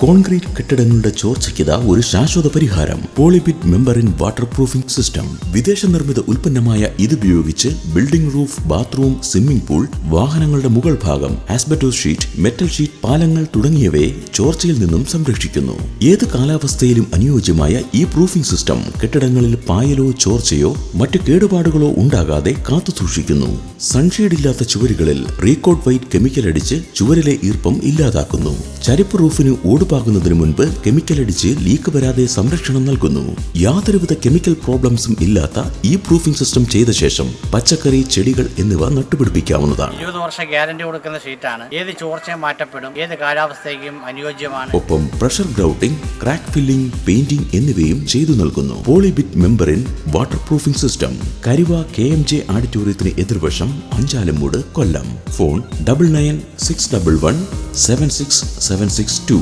Concrete കെട്ടിടങ്ങളുടെ ചോർച്ചയ്ക്കിതാ ഒരു ശാശ്വത പരിഹാരം. പോളിബിറ്റ് മെമ്പറിൻ വാട്ടർ പ്രൂഫിംഗ് സിസ്റ്റം. വിദേശ നിർമ്മിത ഉൽപ്പന്നമായ ഇതുപയോഗിച്ച് building roof, bathroom, swimming pool, വാഹനങ്ങളുടെ മുകൾ ഭാഗം, ആസ്ബറ്റോസ് ഷീറ്റ്, മെറ്റൽ ഷീറ്റ്, പാലങ്ങൾ തുടങ്ങിയവയെ ചോർച്ചയിൽ നിന്നും സംരക്ഷിക്കുന്നു. ഏത് കാലാവസ്ഥയിലും അനുയോജ്യമായ ഈ പ്രൂഫിംഗ് സിസ്റ്റം കെട്ടിടങ്ങളിൽ പായലോ ചോർച്ചയോ മറ്റു കേടുപാടുകളോ ഉണ്ടാകാതെ കാത്തുസൂക്ഷിക്കുന്നു. സൺഷെയ്ഡില്ലാത്ത ചുവരുകളിൽ റീകോട്ട് വൈറ്റ് കെമിക്കൽ അടിച്ച് ചുവരിലെ ഈർപ്പം ഇല്ലാതാക്കുന്നു. ചരിപ്പ് റൂഫിന് ഓടുപാകുന്നതിന് മുൻപ് കെമിക്കൽ അടിച്ച് ലീക്ക് വരാതെ സംരക്ഷണം നൽകുന്നു. യാതൊരുവിധ കെമിക്കൽ പ്രോബ്ലംസും ഇല്ലാത്ത ഈ പ്രൂഫിംഗ് സിസ്റ്റം ചെയ്ത ശേഷം പച്ചക്കറി, ചെടികൾ എന്നിവ നട്ടുപിടിപ്പിക്കാവുന്നതാണ്. 20 വർഷ ഗ്യാരണ്ടി കൊടുക്കുന്ന ഷീറ്റാണ്. ഏത് ചോർച്ചയും മാറ്റപ്പെടും, ഏത് കാലാവസ്ഥയ്ക്കും അനുയോജ്യമാണ്. ഒപ്പം pressure grouting, crack filling, painting എന്നിവയും ചെയ്തു നൽകുന്നു. Polybit membrane waterproofing system. Karuva KMJ ഓഡിറ്റോറിയത്തിന് എതിർവശം, അഞ്ചാലമ്മൂട്, കൊല്ലം. ഫോൺ 9961176762.